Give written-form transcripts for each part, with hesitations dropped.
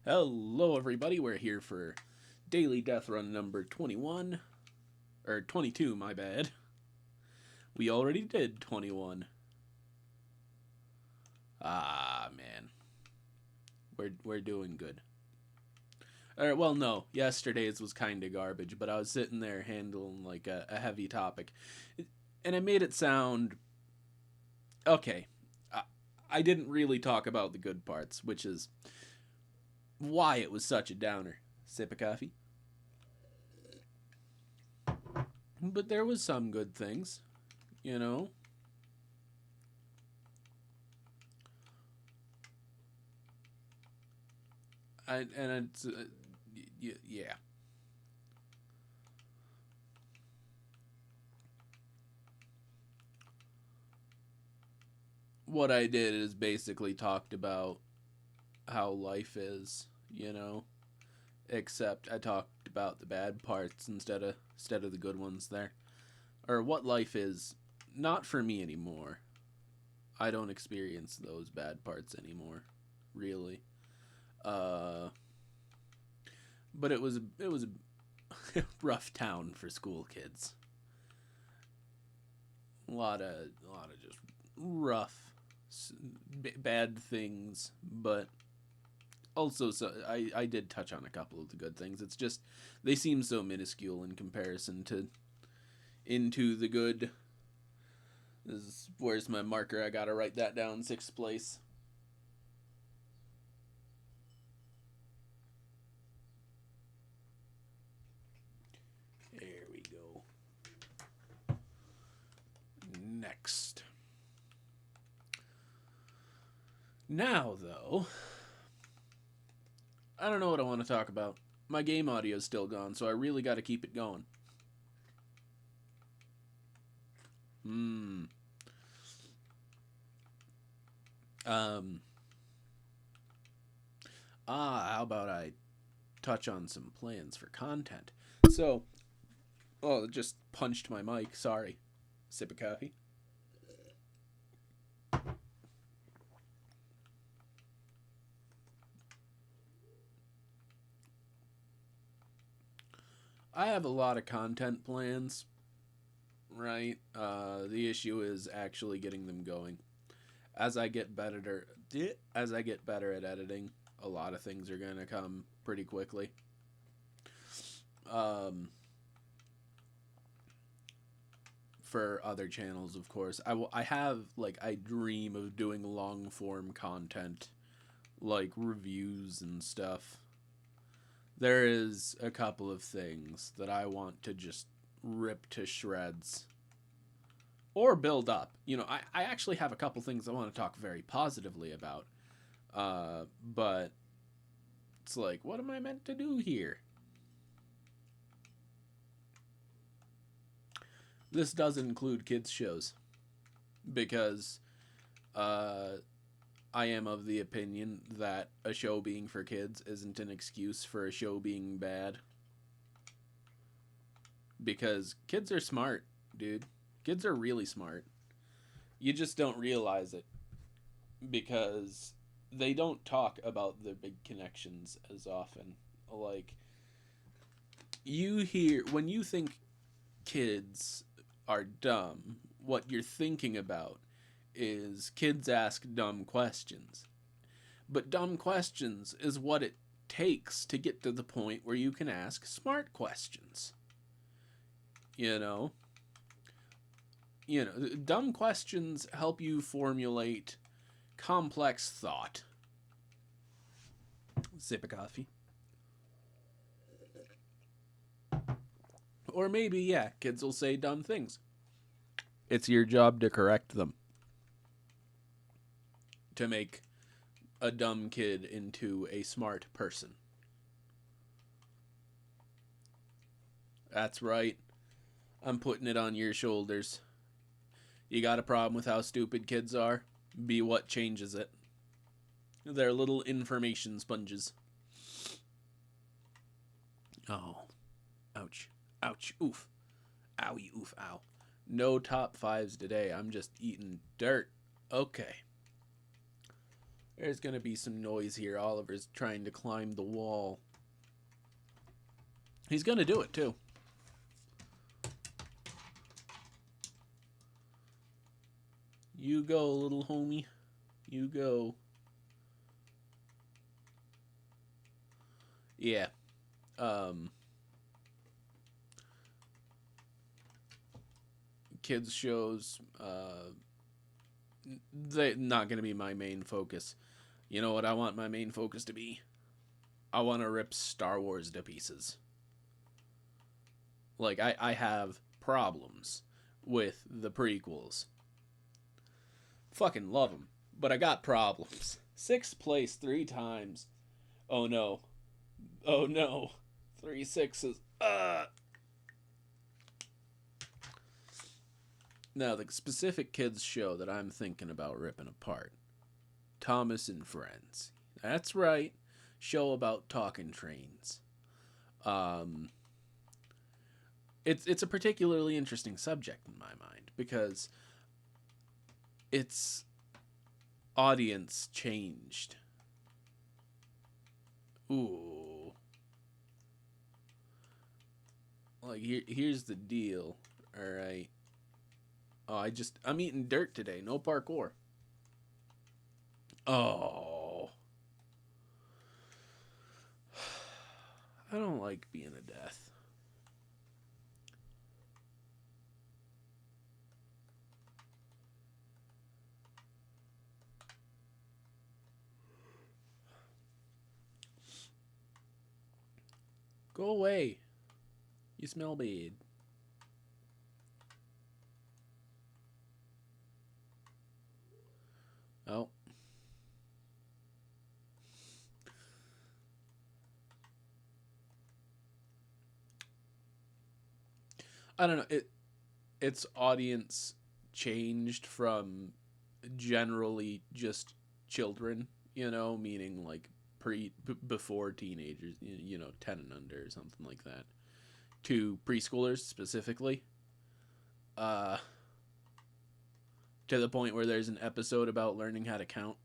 Hello, everybody. We're here for Daily Deathrun number 21. Or 22, my bad. We already did 21. Ah, man. We're doing good. Well, no. Yesterday's was kind of garbage, but I was sitting there handling, like, a heavy topic. And I made it sound... Okay. I didn't really talk about the good parts, which is why it was such a downer. Sip of coffee. But there was some good things, you know. And it's yeah. What I did is basically talked about how life is, you know. Except I talked about the bad parts instead of the good ones there, or what life is not for me anymore. I don't experience those bad parts anymore, really. Uh, but it was a rough town for school kids. A lot of just rough, bad things, but also I did touch on a couple of the good things. It's just they seem so minuscule in comparison to into the good. Where's my marker? I gotta write that down. Sixth place. There we go. Next. Now, though, I don't know what I want to talk about. My game audio is still gone, so I really got to keep it going. Hmm. Um. How about I touch on some plans for content? So, oh, it just punched my mic. Sorry. Sip of coffee. I have a lot of content plans, right? The issue is actually getting them going. As I get better, as I get better at editing, a lot of things are gonna come pretty quickly. Um, for other channels, of course, I have like I dream of doing long form content, like reviews and stuff. There is a couple of things that I want to just rip to shreds or build up. I actually have a couple things I want to talk very positively about. But it's like, what am I meant to do here? This does include kids' shows because I am of the opinion that a show being for kids isn't an excuse for a show being bad. Because kids are smart, dude. Kids are really smart. You just don't realize it because they don't talk about the big connections as often. Like, you hear, when you think kids are dumb, what you're thinking about is kids ask dumb questions. But dumb questions is what it takes to get to the point where you can ask smart questions. You know? Dumb questions help you formulate complex thought. Sip of coffee. Or maybe, yeah, kids will say dumb things. It's your job to correct them. To make a dumb kid into a smart person. That's right. I'm putting it on your shoulders. You got a problem with how stupid kids are? Be what changes it. They're little information sponges. Oh. Ouch. Ouch. Oof. Owie. Oof. Ow. No top fives today. I'm just eating dirt. Okay. There's gonna be some noise here. Oliver's trying to climb the wall. He's gonna do it, too. You go, little homie. You go. Yeah. Kids shows, they're not going to be my main focus. You know what I want my main focus to be? I want to rip Star Wars to pieces. Like, I have problems with the prequels. Fucking love them. But I got problems. 6th place 3 times. Oh no. Oh no. 3 sixes. Now, the specific kids show that I'm thinking about ripping apart. Thomas and Friends. That's right. Show about talking trains. It's a particularly interesting subject in my mind because its audience changed. Ooh. Like, here's the deal. Alright. Oh, I'm eating dirt today. No parkour. Oh. I don't like being a death. Go away. You smell bad. Oh. I don't know. Its audience changed from generally just children, meaning like before teenagers, 10 and under or something like that, to preschoolers specifically. To the point where there's an episode about learning how to count.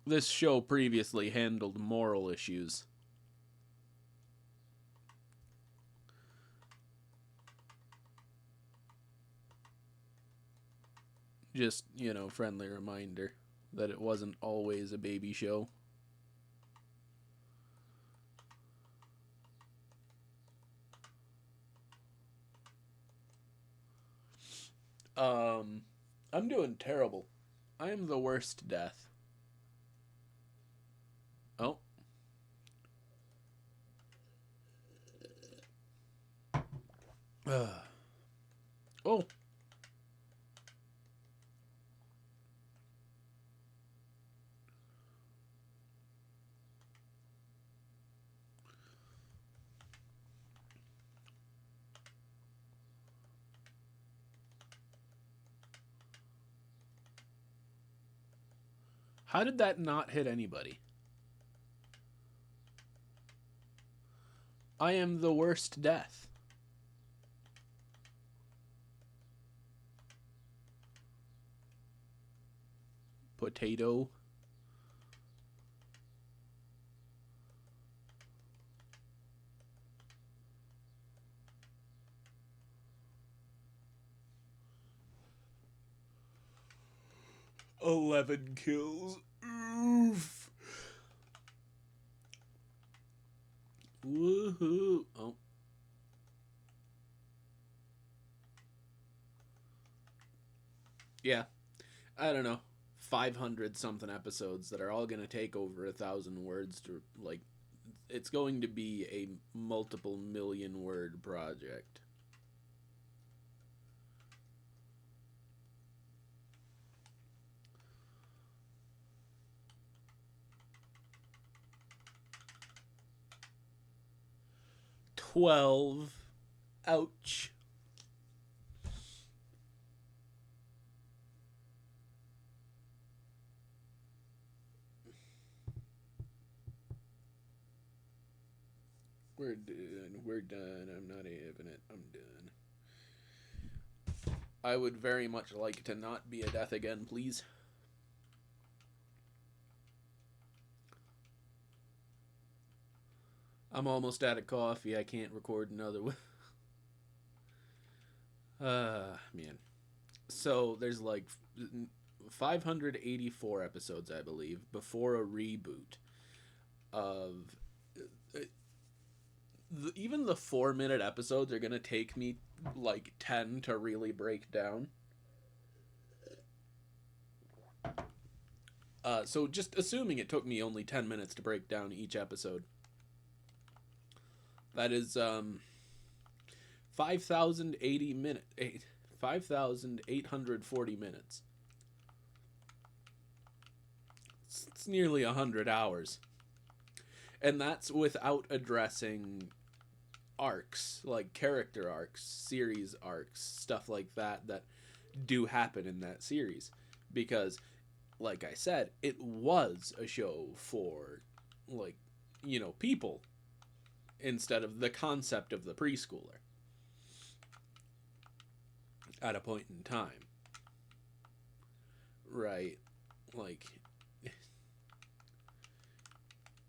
This show previously handled moral issues. Just, friendly reminder that it wasn't always a baby show. I'm doing terrible. I am the worst death. Oh. Oh. How did that not hit anybody? I am the worst death. Potato. $11 kills. Oof. Woohoo. Oh. Yeah. I don't know. 500 something episodes that are all going to take over 1,000 words to, like, it's going to be a multiple million word project. $12. Ouch. We're done. I'm not having it. I'm done. I would very much like to not be a death again, please. I'm almost out of coffee. I can't record another one. Man. So there's like 584 episodes, I believe, before a reboot of. Even the 4-minute episodes are going to take me like 10 to really break down. So just assuming it took me only 10 minutes to break down each episode. That is 5,080 minutes. 5,840 minutes. It's nearly 100 hours. And that's without addressing arcs, like character arcs, series arcs, stuff like that do happen in that series. Because, like I said, it was a show for, like, people instead of the concept of the preschooler at a point in time. Right? Like,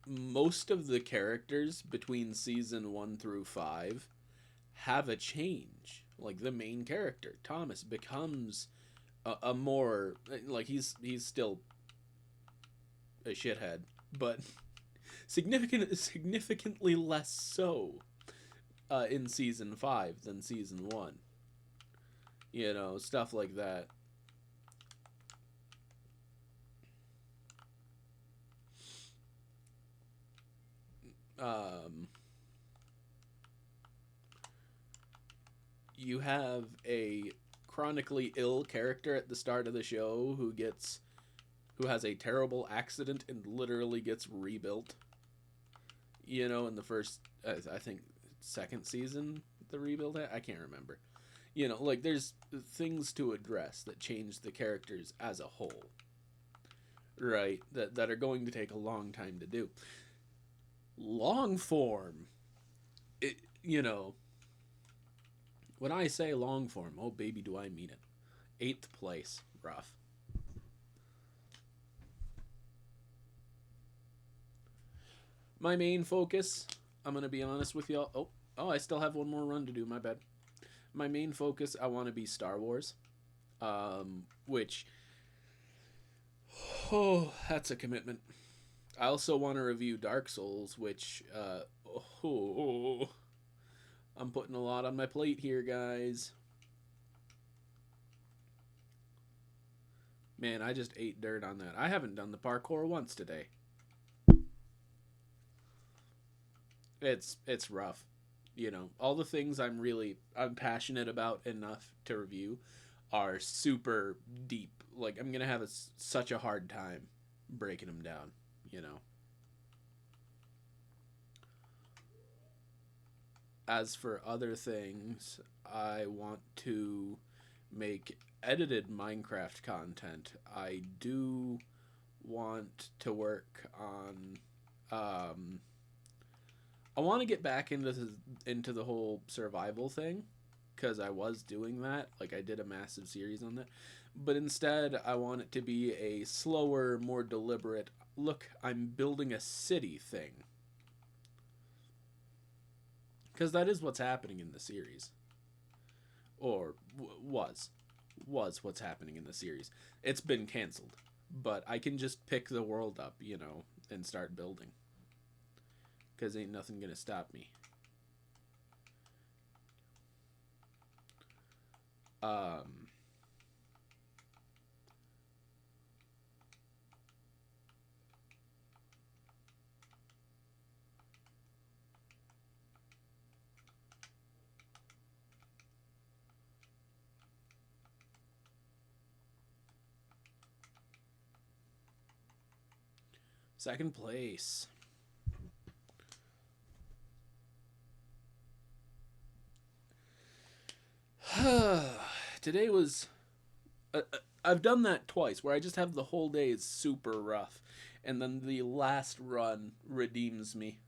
most of the characters between season 1 through 5 have a change. Like, the main character, Thomas, becomes a more, like, he's still a shithead, but significantly less so in season 5 than season 1. Stuff like that. You have a chronically ill character at the start of the show who has a terrible accident and literally gets rebuilt. In the first, I think, second season, the rebuild. I can't remember. Like, there's things to address that change the characters as a whole, right? That are going to take a long time to do. Long form, when I say long form, oh baby, do I mean it. 8th place, rough. My main focus, I'm gonna be honest with y'all. Oh, I still have one more run to do. My bad. My main focus, I want to be Star Wars, which, that's a commitment. I also want to review Dark Souls, which, I'm putting a lot on my plate here, guys. Man, I just ate dirt on that. I haven't done the parkour once today. It's rough. All the things I'm passionate about enough to review are super deep. Like, I'm going to have such a hard time breaking them down, As for other things, I want to make edited Minecraft content. I do want to work on I want to get back into the whole survival thing, because I was doing that. Like, I did a massive series on that. But instead, I want it to be a slower, more deliberate, look, I'm building a city thing. Because that is what's happening in the series. Or was what's happening in the series. It's been canceled. But I can just pick the world up, and start building. Because ain't nothing gonna stop me. Second place. Today was... I've done that twice, where I just have the whole day is super rough, and then the last run redeems me.